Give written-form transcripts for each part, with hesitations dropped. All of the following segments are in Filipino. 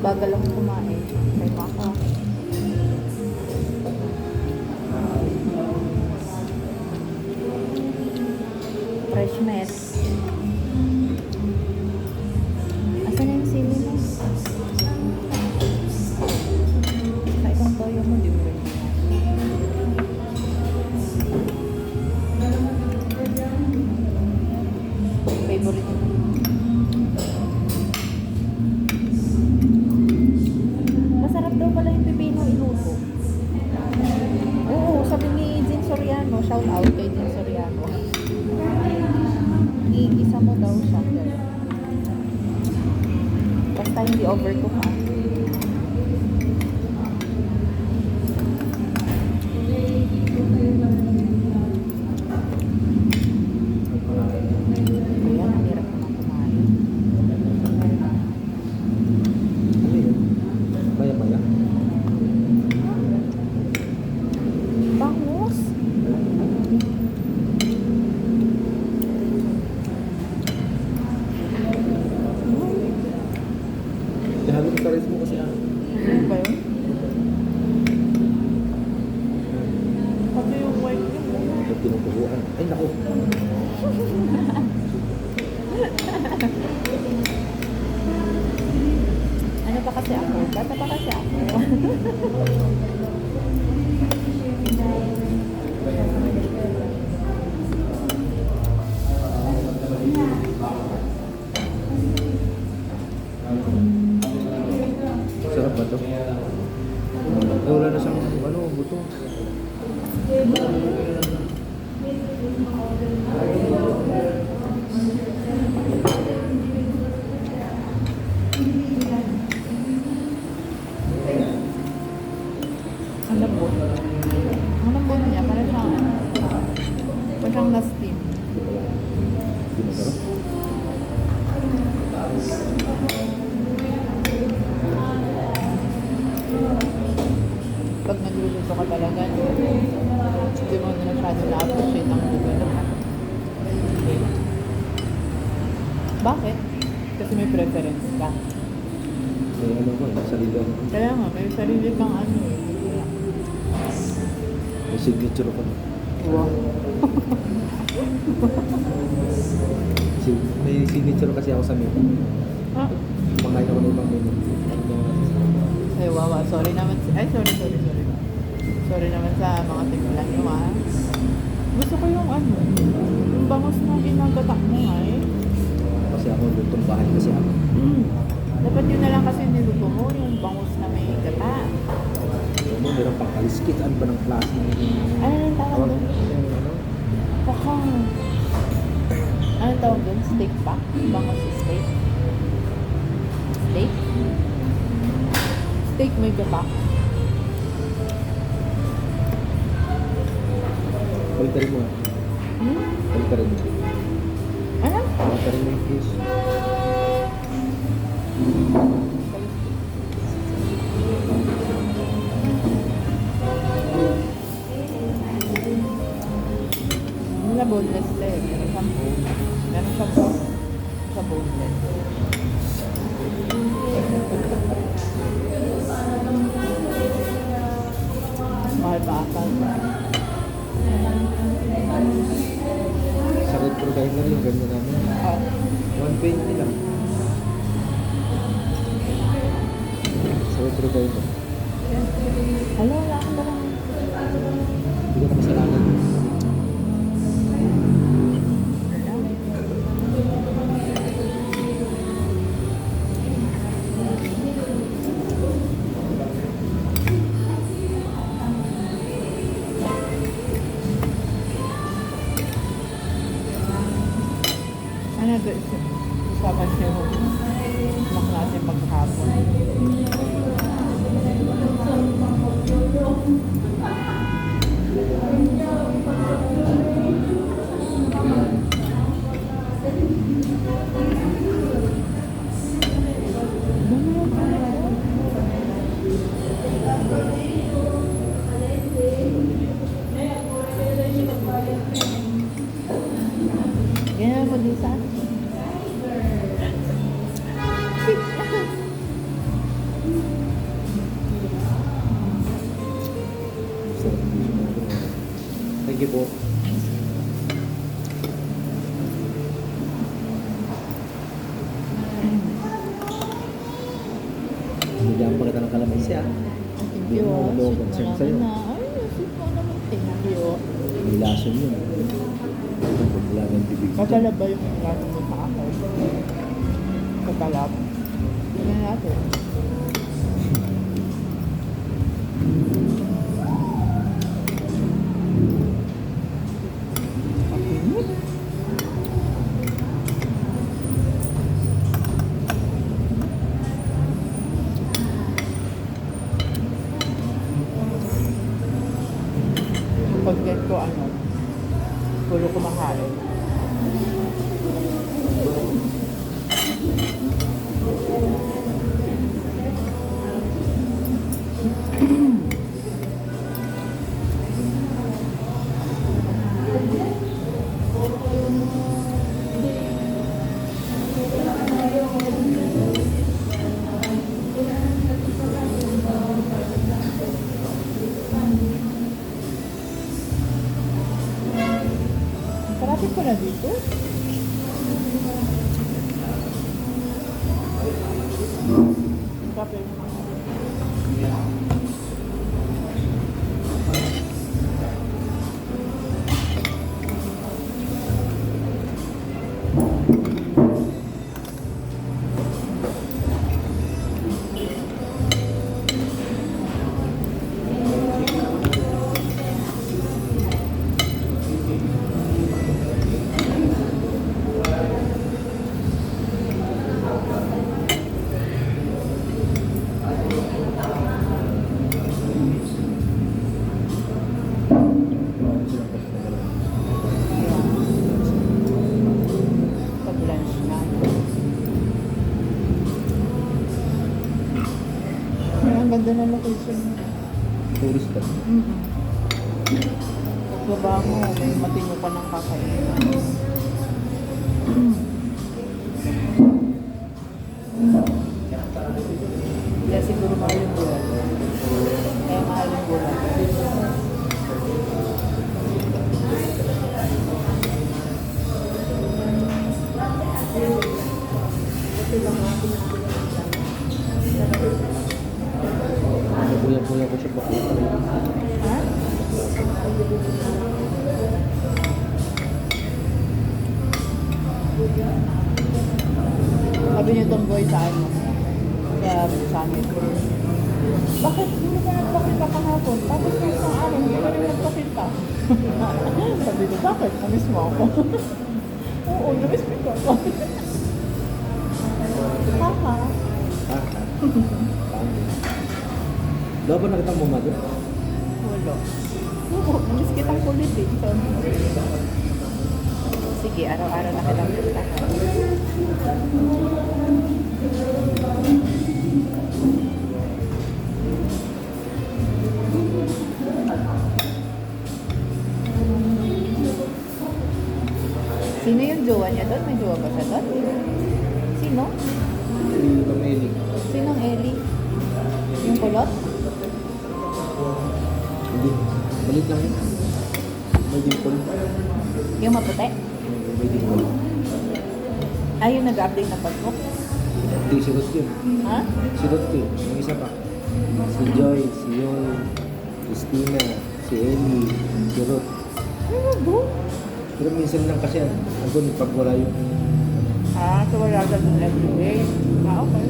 Bagal lang kumain. Kaya ako. Fresh mess. Asan na yung sili mo? Sa itong toyo mo, di mo rin. Favorite mo. Masarap daw pala yung pipino iluto. Oo, sabi ni Jin Soriano, shout out kay Jin Soriano. Iisa mo daw siya. Basta hindi overcook ha. Ayan, ang hirap naman kumain. Ano yun? Maya-maya? Bangus. Ihalo sa rice mo kasi ah. Ano ba yun? Pati yung white yun. Ito tinuturuan. Ay naku. Ano pa kasi ako? Bata pa kasi ako. Sarap ba ito? Wala na siyang ano, buto. Ang lambot. Ang lambot niya, parang siyang na-steam. Hindi masarap. Pag nagluluto ka talaga, hindi mo na masyado na-appreciate ang luto naman. Bakit? Kasi may preference ka. May ano ko, sarili ako. Kaya nga, may sarili kang ano eh. May signature ko. Wow. May signature kasi ako sa menu. Ah, Kumakain ako ng ibang menu. ay wawa. Sorry naman. Sorry. Sorry naman sa mga timplan nyo ah. Gusto ko yung ano, yung bangus na ginagatak mo nga eh. Kasi ako lutong bahay kasi ako. Dapat yun na lang kasi niluto mo, yung bangus na may gata. Ano, meron pang kaliskit. Ano ba ng klase? Ano ang tawag doon? Ano? Pakang. Ano tawag doon? Steak pa? Bangus steak? Steak? Steak may gata. Palitarin mo ah. Palitarin mo. Ano? Palitarin mo yung fish. Wala boneless na eh. Meron siyang bone. Meron siyang bone. Sa boneless. Mahal pa ata. Sa red pro diner yung ganda namin. Ah, 120 lang. Sa red pro diner. Hala, wala akong dalang. Hindi ko na kasalanan. Ano doon? Kasama siya ng klase maghapon. Ganyan mo din sa Sige po. Bigyan pa kita ng kalamansi ah. Thank Hindi you. mo Ah. ako Sweet mo concern sa'yo. naman na. Ay, sweet mo naman. Thank you. May lason yun. Wala ng bibig. Katalab ba yung ingatan mo sa akin? Katalab. Tingnan natin. Okay. Yung content ko ano, puro kumakain. Parapit ko na dito. Kapit. Pag-lunch na. Ay, ang ganda ng location. Tourist ka. Pagbaba mo, may matino pa ng kakainin. Kaya siguro mahal yung bulan. Kaya mahal yung bulan. Kuya-kuya ko siya bako. Ha? Sabi niyo tomboy sa ano? Sa amin. Bakit hindi mo pa nagpakita kahapon? Tapos yung isang araw, hindi ka rin nagpakita. Sabi ko, bakit? Namiss mo ako. Oo, namiss mo ako. Haha. Daw ba nakita mo mother? Wala. Oo, namiss kitang kulit eh. Sige, araw-araw na kitang kita. Sino yung jowa niya doon? May jowa ba siya doon? Sino? Si Pameli. Sinong Ellie? Yung kulot? Hindi. Balit lang yun. May dimple. Yung maputi? May dimple. Ay, yung nag-update ng Facebook? Hindi, si Ruth yun. Ha? Si Ruth yun. Yung isa pa. Si Joy, si Yoy, Christina, si Ellie, si Ruth. Ano ba? Pero minsan lang kasi ako pag wala yung Ah, so wala ka doon everyday. Ah, okay.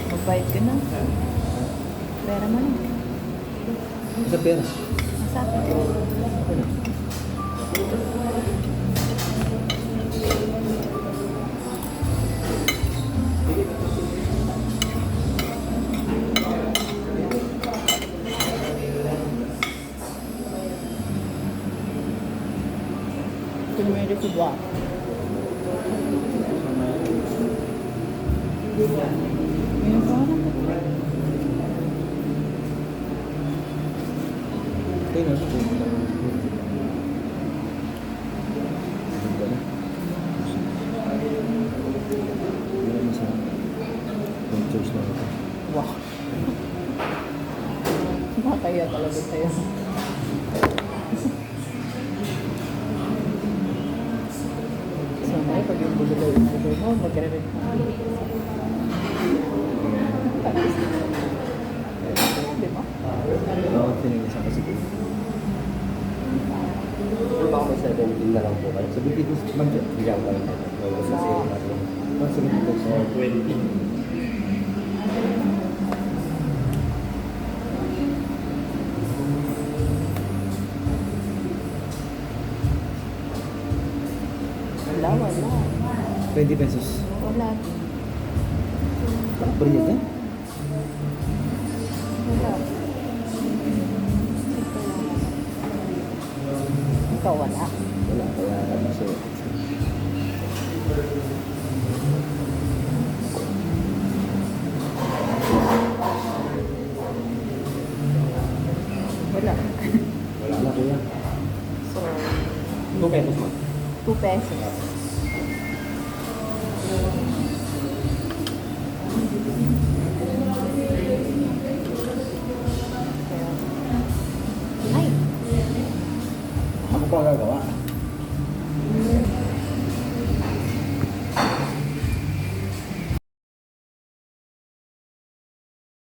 Magbayad ka na. Pera mo na. sa pera. Masakit. Okay na. Tumiri ko ba? Ngayon pa na. Ayun na, ito. Ganda na. Hindi na masarap. May choice na ito. Wow. Nakakaya talaga sa'yo. So, may pag yung bugalaw mo, magre-red na. Tapos, di ba? Ako, tinigisa kasi ko. Pero baka may 17 na lang po kayo. Sabi ko, mag-get. Bigyan ko lang natin. Kasi sale natin. Sabi ko, So, 20. Wala. 20 pesos. Wala. Bayad yan? Wala. Ikaw wala. Wala, kaya kasi Wala. wala kuya. So, 2 pesos mo. 2 pesos. Ay! Ako pa gagawa.